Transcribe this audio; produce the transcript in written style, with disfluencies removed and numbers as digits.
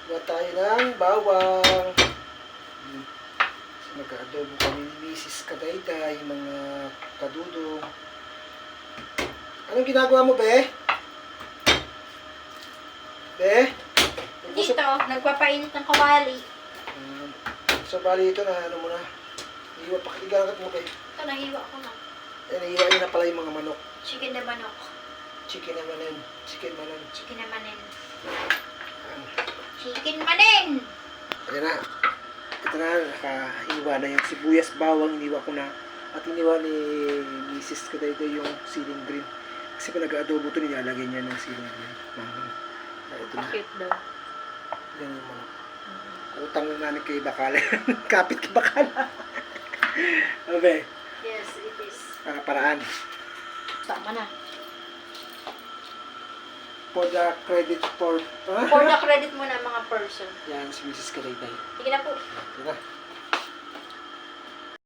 Gawa tayo ng bawang. Nag-adobo kami ni Mrs. Kadayday, mga kadudong. Anong ginagawa mo, Be? Be? Dito, nagpapainit ng kawali. So, bali ito na, ano mo na. Igagat mo, Be. Ito, nahiwa ko na. Nahiwain na pala yung mga manok. Chicken na manok. Chicken naman. Chicken manan. Chicken na manin. Chicken manin! Ayan na. Ito na, nakahiwa na yung sibuyas bawang. Iniwa ko na. At iniwa ni Mrs. Kadayday yung ceiling green. Kasi pag nag-adobo ito, nilalagay niya ng ceiling green. Ito na. Pakit daw. Yan yung manok. Utang na namin kay Bakala. Kapit kay Bakala. Okay. Yes, it is. Paraan. Tama na. For the credit for... For the credit mo na mga person. Yan, si Mrs. Kadayday. Sige na po. Ito na.